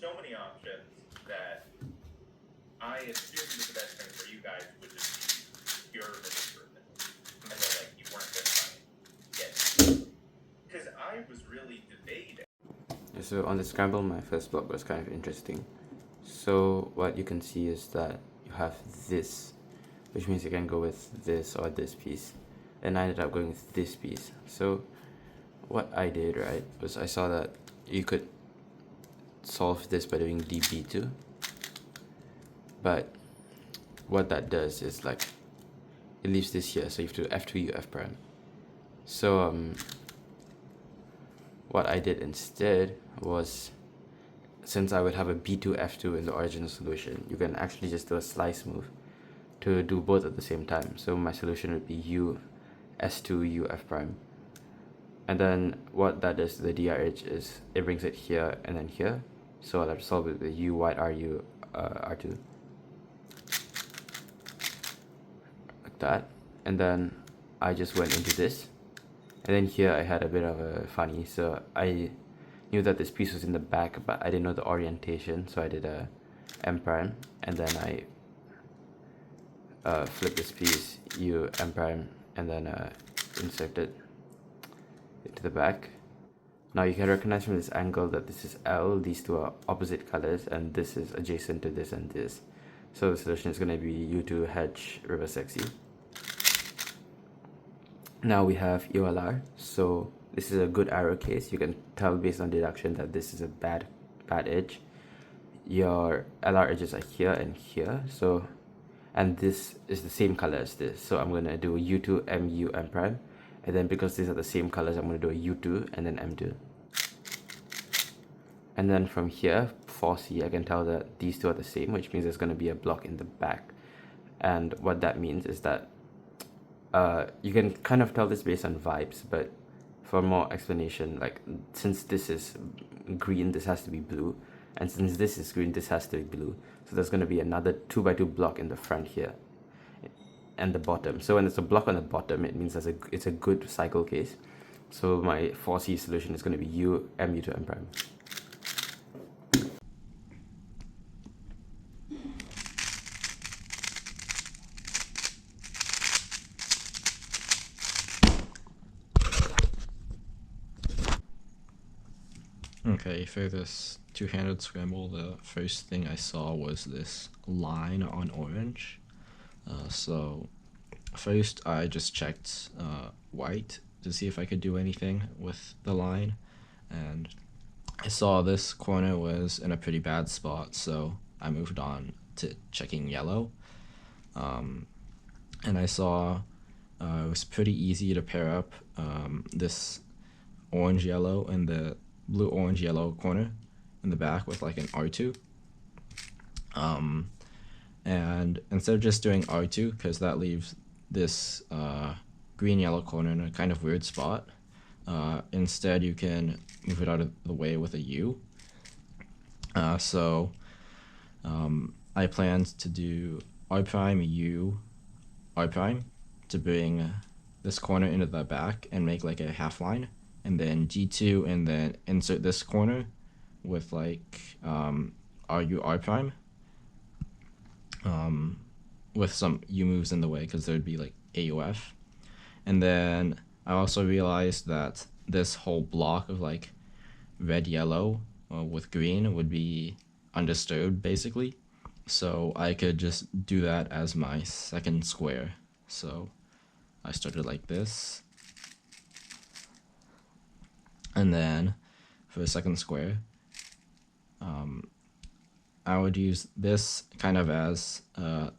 so many options that I assumed that the best thing for you guys would just be pure improvement. And then, like, you weren't going to get. Because I was really debating. So on the scramble, my first block was kind of interesting. So what you can see is that you have this, which means you can go with this or this piece. And I ended up going with this piece. So what I did, right, was I saw that you could solve this by doing db2. But what that does is, like, it leaves this here, so you have to f2 uf prime. So what I did instead was, since I would have a b2 f2 in the original solution, you can actually just do a slice move to do both at the same time. So my solution would be u s2 u f prime. And then what that does to the dr edge is it brings it here and then here. So I'll have to solve it with u white ru r2. Like that. And then I just went into this. And then here I had a bit of a funny. So I knew that this piece was in the back, but I didn't know the orientation. So I did a m prime. And then I flipped this piece u m prime and then insert it into the back. Now you can recognize from this angle that this is L, these two are opposite colors, and this is adjacent to this and this. So the solution is going to be U2 hedge reverse sexy. Now we have ULR, so this is a good arrow case. You can tell based on deduction that this is a bad edge. Your LR edges are here and here, so, and this is the same color as this. So I'm going to do U2 MU M prime. And then because these are the same colors, I'm going to do a U2 and then M2. And then from here, 4C, I can tell that these two are the same, which means there's going to be a block in the back. And what that means is that you can kind of tell this based on vibes, but for more explanation, like, since this is green, this has to be blue. And since this is green, this has to be blue. So there's going to be another 2x2 block in the front here. And the bottom. So when there's a block on the bottom, it means it's a good cycle case. So my 4C solution is going to be U MU to M prime. Okay, for this two-handed scramble, the first thing I saw was this line on orange. So first I just checked white to see if I could do anything with the line, and I saw this corner was in a pretty bad spot, so I moved on to checking yellow. And I saw it was pretty easy to pair up this orange-yellow and the blue-orange-yellow corner in the back with like an R2. And instead of just doing R2, because that leaves this green-yellow corner in a kind of weird spot, instead you can move it out of the way with a U. So I planned to do R prime, U, R prime to bring this corner into the back and make like a half line, and then G2 and then insert this corner with like RU R prime. With some U moves in the way because there'd be like AUF. And then I also realized that this whole block of like red yellow with green would be undisturbed basically, so I could just do that as my second square. So I started like this, and then for the second square I would use this kind of as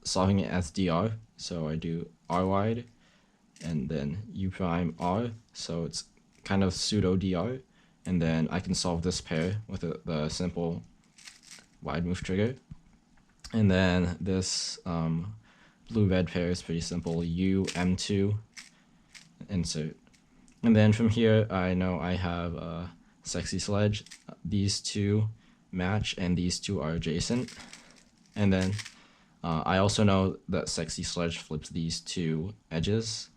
solving it as dr. So I do r wide and then u prime r, so it's kind of pseudo dr, and then I can solve this pair with the simple wide move trigger. And then this blue-red pair is pretty simple, u m2 insert. And then from here I know I have a sexy sledge. These two match and these two are adjacent, and then I also know that sexy sledge flips these two edges,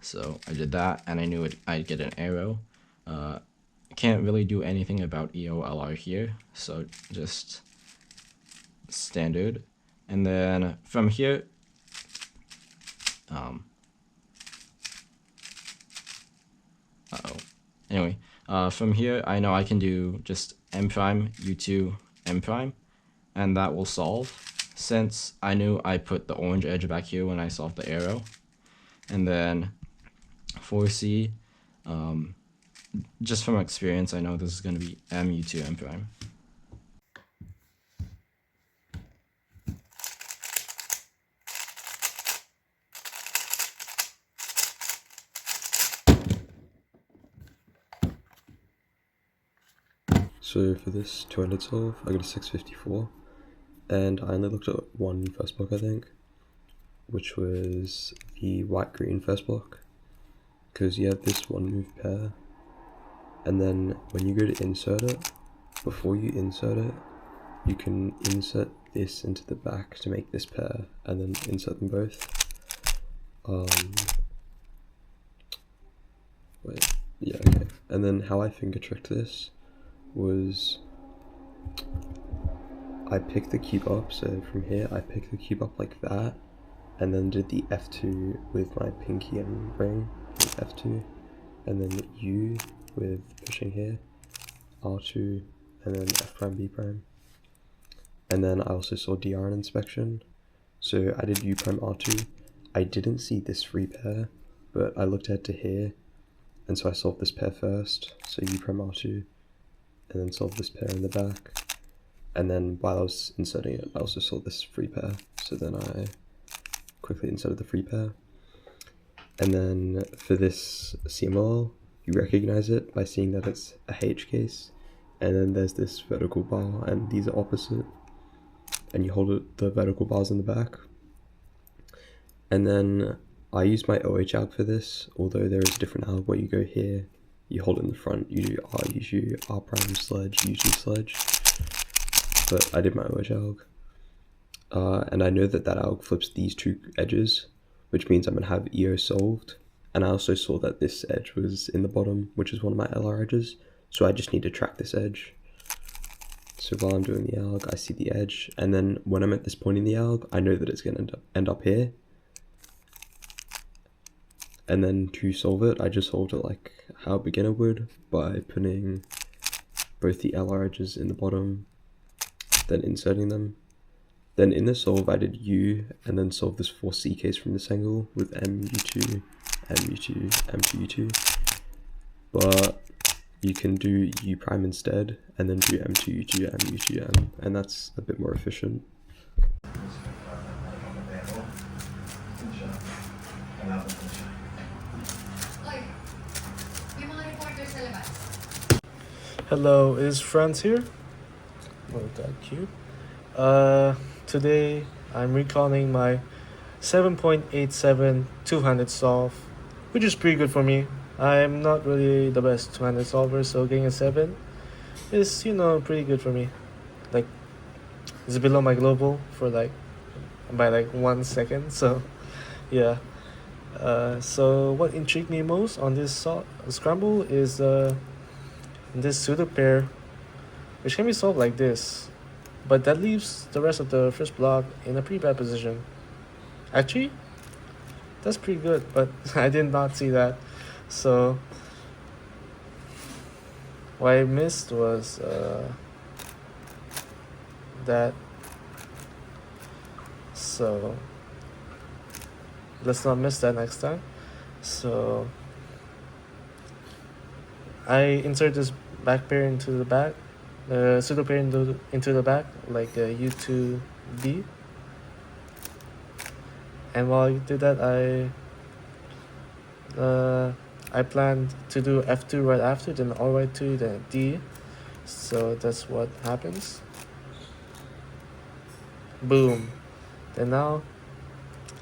so I did that, and I knew I'd get an arrow. can't really do anything about EOLR here, so just standard. And then from here, anyway, from here I know I can do just M prime, U2, M prime, and that will solve, since I knew I put the orange edge back here when I solved the arrow. And then for C, just from experience, I know this is going to be M, U2, M prime. So for this 200 solve, I got a 654, and I only looked at one first block, I think, which was the white-green first block, because you had this one move pair, and then when you go to insert it, before you insert it, you can insert this into the back to make this pair, and then insert them both. Okay. And then how I finger tricked this was I picked the cube up, so from here I picked the cube up like that, and then did the F2 with my pinky and ring with F2, and then U with pushing here, R2, and then F prime, B prime. And then I also saw DR in inspection, so I did U prime, R2. I didn't see this free pair, but I looked ahead to here, and so I solved this pair first, so U prime, R2, and then solved this pair in the back. And then while I was inserting it, I also saw this free pair, so then I quickly inserted the free pair. And then for this CML, you recognize it by seeing that it's a H case, and then there's this vertical bar, and these are opposite, and you hold the vertical bars in the back. And then I use my OH alg for this, although there is a different alg where you go here, you hold it in the front, you do R, U, R prime sledge, U2 sledge, but I did my OH alg. And I know that alg flips these two edges, which means I'm going to have EO solved. And I also saw that this edge was in the bottom, which is one of my LR edges, so I just need to track this edge. So while I'm doing the alg, I see the edge, and then when I'm at this point in the alg, I know that it's going to end up here. And then to solve it, I just solved it like how a beginner would, by putting both the LR edges in the bottom, then inserting them. Then in the solve, I did U, and then solved this 4C case from this angle with M, U2, M, U2, M to U2. But you can do U prime instead, and then do M to U2, M, U2, M, and that's a bit more efficient. Hello, is Franz here? Oh, that cute. Today I'm recalling my 7.87 two-handed solve, which is pretty good for me. I'm not really the best two-handed solver, so getting a 7 is, pretty good for me. Like, it's below my global by 1 second, so yeah. So what intrigued me most on this scramble is this pseudo pair, which can be solved like this, but that leaves the rest of the first block in a pretty bad position. Actually, that's pretty good, but I did not see that. So what I missed was that. So let's not miss that next time. So I insert this back pair into the back, pseudo pair into the back, like U2B. And while I did that, I planned to do F2 right after, then R2, then D. So that's what happens. Boom. Then now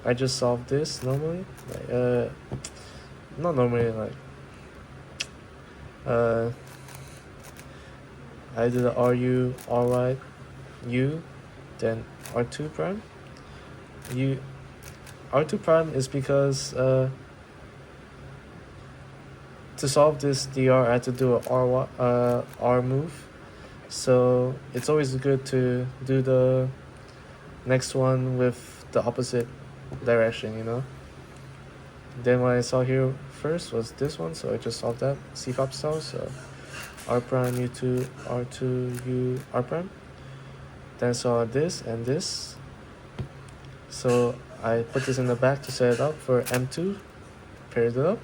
I just solve this normally, not normally, I did the RU, R U, then R2 prime. R2 prime is because to solve this DR, I had to do a R move. So it's always good to do the next one with the opposite direction, you know. Then what I saw here first was this one, so I just solved that C-pop style. So R prime U2 R2 U R prime. Then I saw this and this. So I put this in the back to set it up for M2, paired it up.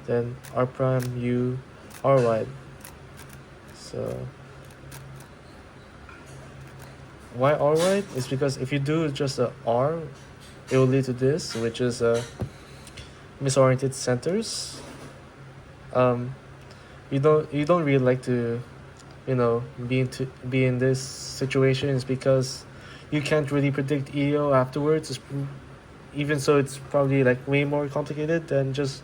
Then R prime U R wide. So why R wide is because if you do just a R, it will lead to this, which is misoriented centers. You don't really like to, you know, be in this situation is because you can't really predict EO afterwards. Even so, it's probably like way more complicated than just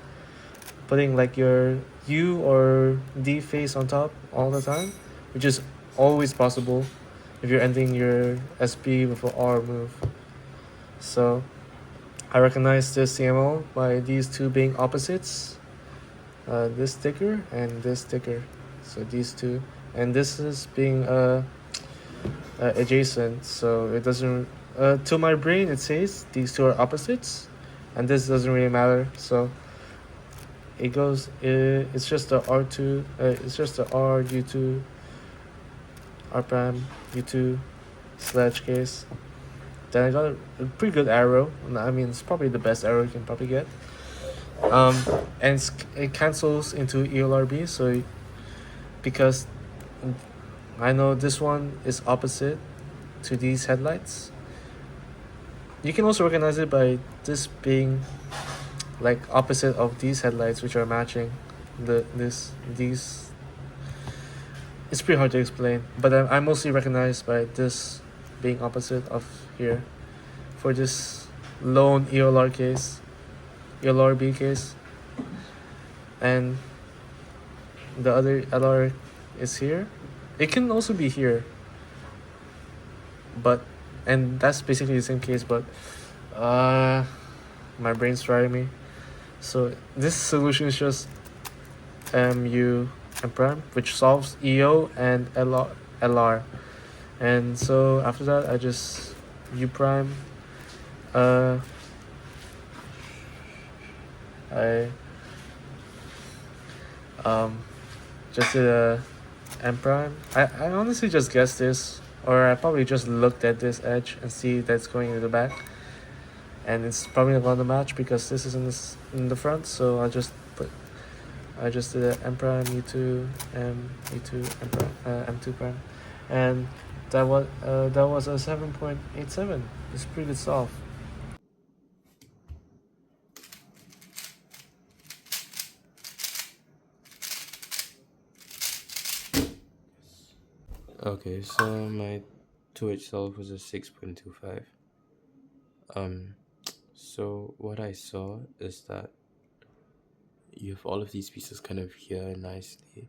putting like your U or D face on top all the time, which is always possible if you're ending your SP with an R move. So I recognize this CMO by these two being opposites. This sticker and this sticker. So these two. And this is being adjacent. So it doesn't... to my brain it says these two are opposites. And this doesn't really matter. So it goes... it's just the R2... it's just the R, U2... R prime, U2 / case. Then I got a pretty good arrow. I mean, it's probably the best arrow you can probably get. And it cancels into ELRB, so because I know this one is opposite to these headlights. You can also recognize it by this being like opposite of these headlights, which are matching these. It's pretty hard to explain, but I mostly recognize by this being opposite of here for this lone ELR case, ELRB case, and the other LR is here. It can also be here, and that's basically the same case, but my brain's trying me. So this solution is just MU and prime, which solves EO and LR. And so after that, I just U prime. I just did a M prime. I honestly just guessed this, or I probably just looked at this edge and see that's going into the back, and it's probably not going to match because this is in the front. So I just did a M prime U2 M U2 M prime M2 prime, and that was a 7.87. It's pretty good solve. Okay, so my 2H solve was a 6.25. So what I saw is that you have all of these pieces kind of here nicely.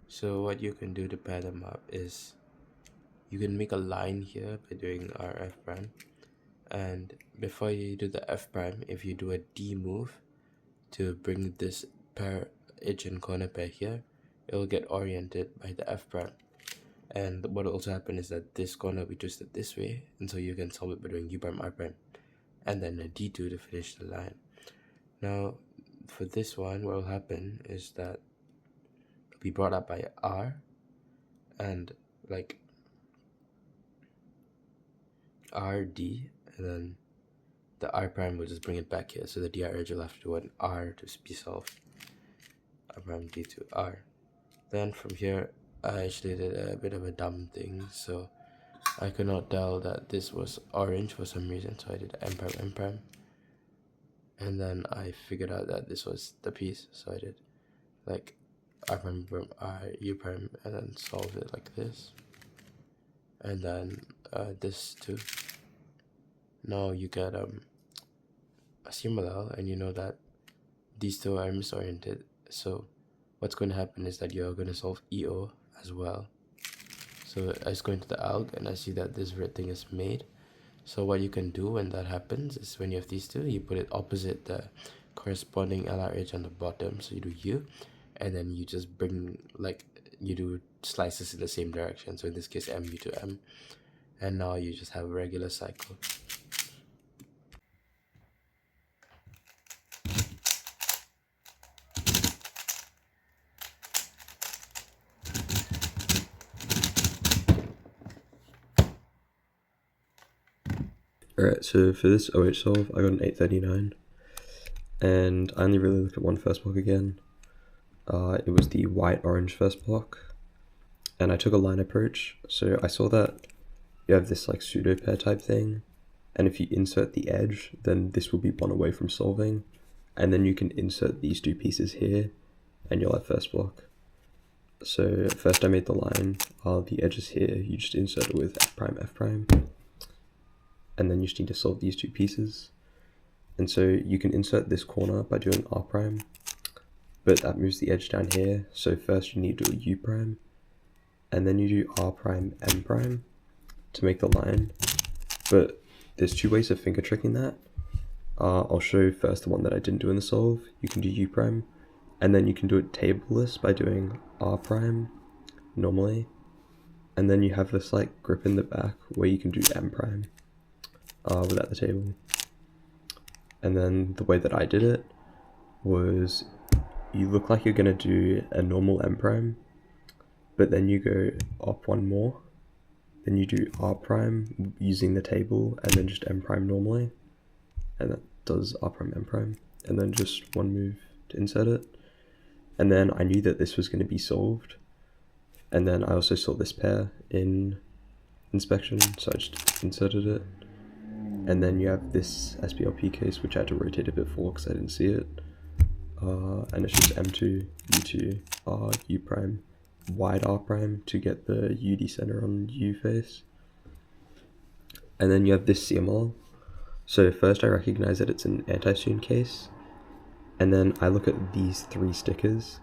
So what you can do to pair them up is you can make a line here by doing our F prime, and before you do the F prime, if you do a D move to bring this pair edge and corner pair here, it will get oriented by the F prime. And what will also happen is that this corner will be twisted this way, and so you can solve it by doing U prime R prime and then a D2 to finish the line. Now for this one, what will happen is that it'll be brought up by R, and like RD, and then the R prime will just bring it back here. So the DR edge will have to do an R to be solved. R prime D2 R. Then from here, I actually did a bit of a dumb thing, so I could not tell that this was orange for some reason, so I did M prime, and then I figured out that this was the piece, so I did like R prime R U prime, and then solved it like this, and then this too. Now you get a similar, and you know that these two are misoriented, so what's going to happen is that you're going to solve EO as well. So I just go into the alg and I see that this red thing is made. So what you can do when that happens is when you have these two, you put it opposite the corresponding LR edge on the bottom. So you do U, and then you just bring, like, you do slices in the same direction. So in this case, MU to M. And now you just have a regular cycle. Alright, so for this OH solve, I got an 839, and I only really looked at one first block again. It was the white-orange first block, and I took a line approach, so I saw that you have this like pseudo pair type thing, and if you insert the edge, then this will be one away from solving, and then you can insert these two pieces here, and you'll have first block. So first I made the line, the edge is here, you just insert it with F prime, F prime, and then you just need to solve these two pieces. And so you can insert this corner by doing R prime, but that moves the edge down here, so first you need to do a U prime, and then you do R prime, M prime to make the line. But there's two ways of finger tricking that. I'll show first the one that I didn't do in the solve. You can do U prime, and then you can do it tableless by doing R prime normally, and then you have this like grip in the back where you can do M prime without the table. And then the way that I did it was you look like you're gonna do a normal M prime, but then you go up one more, then you do R prime using the table, and then just M prime normally, and that does R prime, M prime, and then just one move to insert it. And then I knew that this was going to be solved, and then I also saw this pair in inspection, so I just inserted it. And then you have this SPLP case, which I had to rotate a bit for because I didn't see it, and it's just M2, U2, R, U prime, wide R prime to get the UD center on U face. And then you have this CML. So first I recognize that it's an anti-soon case, and then I look at these three stickers.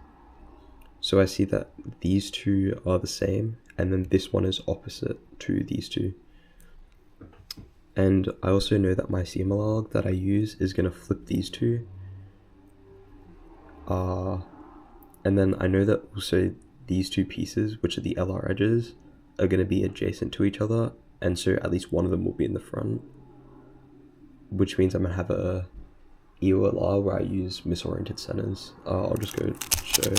So I see that these two are the same, and then this one is opposite to these two. And I also know that my CML log that I use is going to flip these two. And then I know that also these two pieces, which are the LR edges, are going to be adjacent to each other, and so at least one of them will be in the front, which means I'm going to have a EOLR where I use misoriented centers. I'll just go show.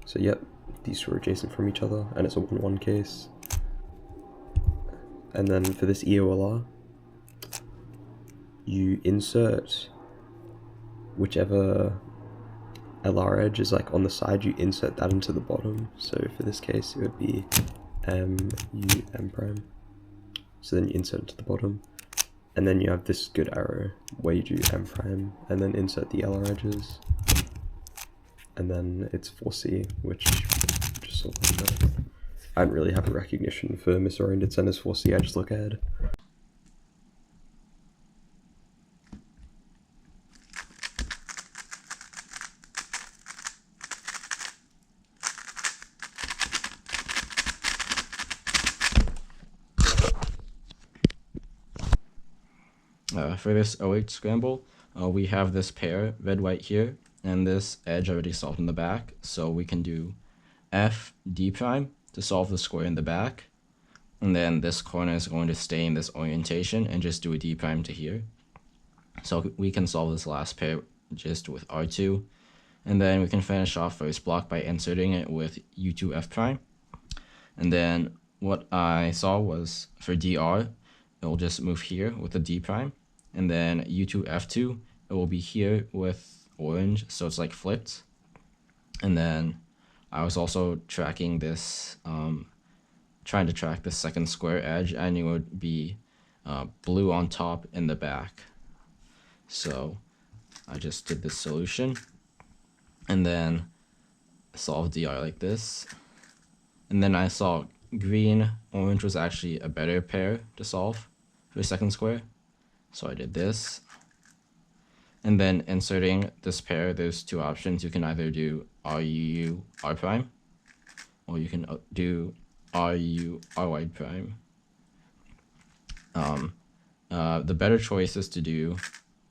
So yep, these two are adjacent from each other, and it's a 1-1 case. And then for this EOLR, you insert whichever LR edge is like on the side, you insert that into the bottom. So for this case, it would be M, U, M prime. So then you insert it to the bottom. And then you have this good arrow where you do M prime and then insert the LR edges. And then it's 4C, which just sort of like that. I don't really have a recognition for misoriented centers 4C, I just look ahead. For this OH scramble, we have this pair, red-white here, and this edge already solved in the back, so we can do F, D prime to solve the square in the back, and then this corner is going to stay in this orientation and just do a D prime to here. So we can solve this last pair just with R2, and then we can finish off first block by inserting it with U2 F prime. And then what I saw was for DR, it will just move here with the D prime, and then U2 F2, it will be here with orange, so it's like flipped. And then I was also tracking this, trying to track the second square edge. I knew it would be blue on top in the back. So I just did this solution and then solved DR like this. And then I saw green, orange was actually a better pair to solve for the second square. So I did this. And then inserting this pair, there's two options. You can either do RU R prime, or you can do RU RY prime. The better choice is to do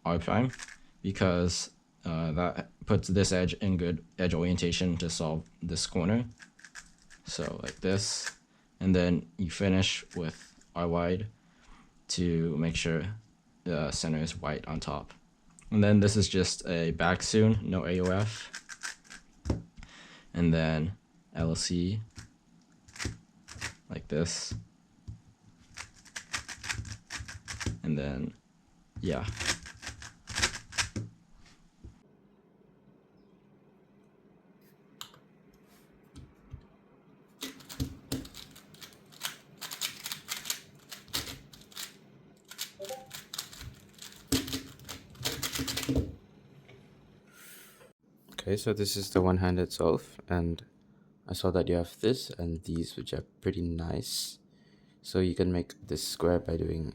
R prime, because that puts this edge in good edge orientation to solve this corner. So like this, and then you finish with R wide to make sure the center is white on top. And then this is just a back soon, no AOF. And then LC like this. And then, yeah. Okay, so this is the one-handed solve, and I saw that you have this and these, which are pretty nice. So you can make this square by doing,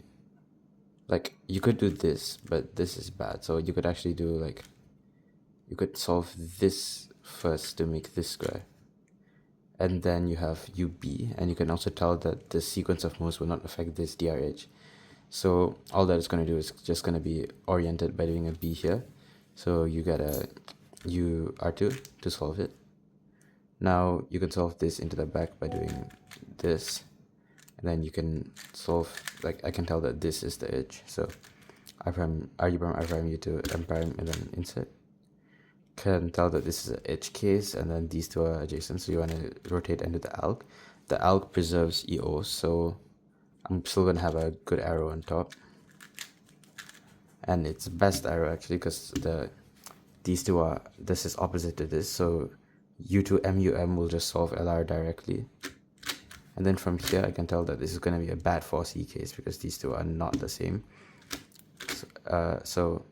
like, you could do this, but this is bad. So you could actually do, like, you could solve this first to make this square. And then you have UB, and you can also tell that the sequence of moves will not affect this DRH. So all that it's going to do is just going to be oriented by doing a B here. So you get a UR2 to solve it. Now you can solve this into the back by doing this, and then you can solve, like, I can tell that this is the edge, so I prime RU prime I prime U2 M prime and then insert. Can tell that this is an edge case, and then these two are adjacent, so you want to rotate into the alg. The alg preserves EO, so I'm still gonna have a good arrow on top, and it's best arrow actually because these two are, this is opposite to this, so U2 MUM will just solve LR directly. And then from here I can tell that this is going to be a bad 4C case because these two are not the same. So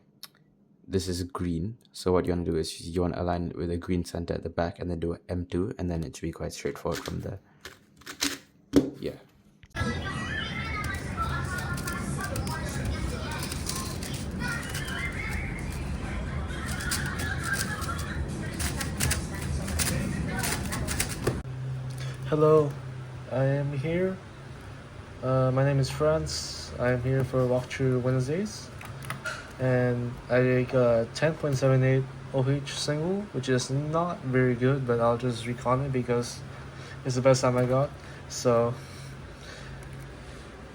this is green, so what you want to do is you want to align it with a green center at the back and then do an M2, and then it should be quite straightforward from there. Yeah. Hello, I am here. My name is Franz. I am here for Walkthrough Wednesdays, and I take a 10.78 OH single, which is not very good, but I'll just recon it because it's the best time I got. So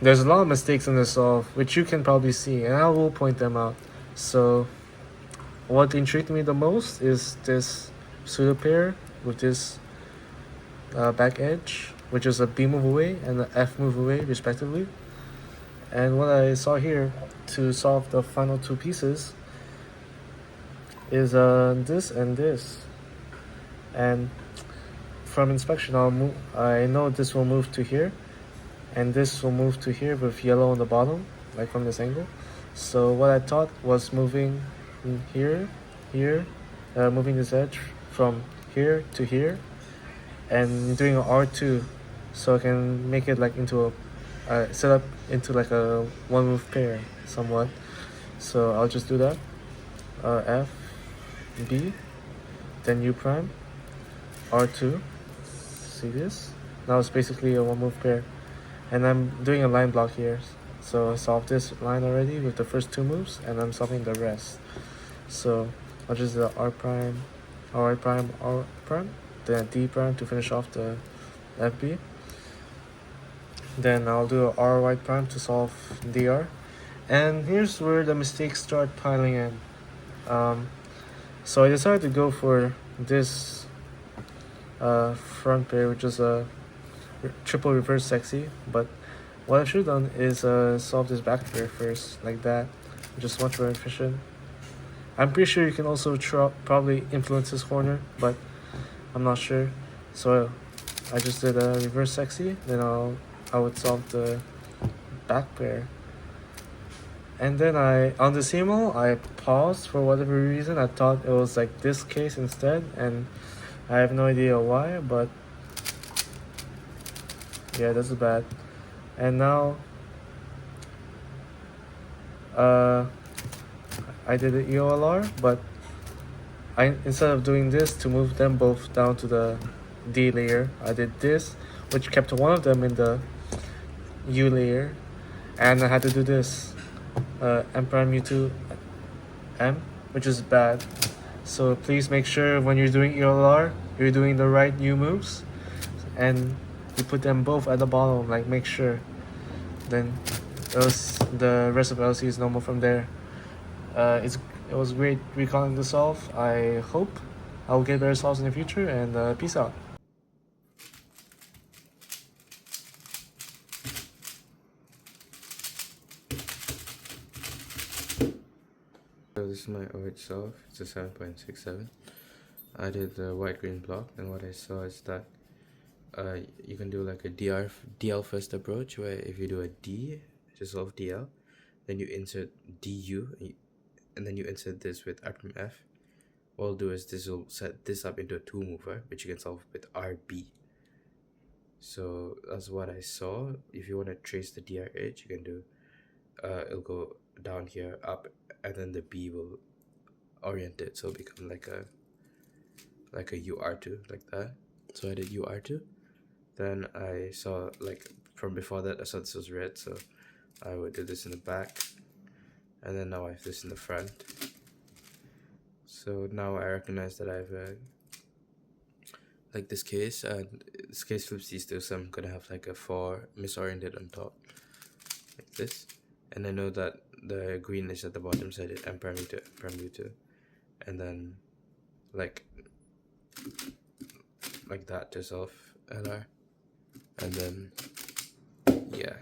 there's a lot of mistakes in this solve, which you can probably see, and I will point them out. So what intrigued me the most is this pseudo pair with this back edge, which is a B move away and an F move away respectively. And what I saw here to solve the final two pieces is this and this. And from inspection, I know this will move to here, and this will move to here with yellow on the bottom, like from this angle. So what I thought was moving here, moving this edge from here to here, and doing an R2, so I can make it like into a set up into like a one move pair somewhat. So I'll just do that. F, B, then U prime, R2. See this? Now it's basically a one move pair, and I'm doing a line block here. So I solved this line already with the first two moves, and I'm solving the rest. So I'll just do R prime, R prime, R prime, then D prime to finish off the FB. Then I'll do a R white prime to solve DR. And here's where the mistakes start piling in. So I decided to go for this front pair, which is a triple reverse sexy. But what I should have done is solve this back pair first, like that, which is much more efficient. I'm pretty sure you can also probably influence this corner, but I'm not sure. So I just did a reverse sexy, then I would solve the back pair. And then on the CMO, I paused for whatever reason. I thought it was like this case instead, and I have no idea why, but yeah, that's bad. And now I did the EOLR, but instead of doing this to move them both down to the D layer, I did this, which kept one of them in the U layer, and I had to do this M prime U2 M, which is bad. So please make sure when you're doing ELR, you're doing the right new moves, and you put them both at the bottom. Like make sure. Then else the rest of LC is normal from there. It was great recalling the solve. I hope I'll get better solves in the future, and peace out. So this is my OH solve. It's a 7.67. I did the white-green block, and what I saw is that you can do like a DL first approach, where if you do a D to solve DL, then you insert DU, and then you insert this with R prime F. What I'll do is this will set this up into a 2-mover, which you can solve with RB. So that's what I saw. If you want to trace the DRH, you can do it'll go down here, up, and then the B will orient it, so it'll become like a UR2, like that. So I did UR2. Then I saw, like, from before that I saw this was red, so I would do this in the back, and then now I have this in the front. So now I recognize that I have like this case, and this case flips these two, so I'm gonna have like a 4 misoriented on top, like this. And I know that the green is at the bottom, so I did M prime U2, and then like that to solve LR, and then yeah.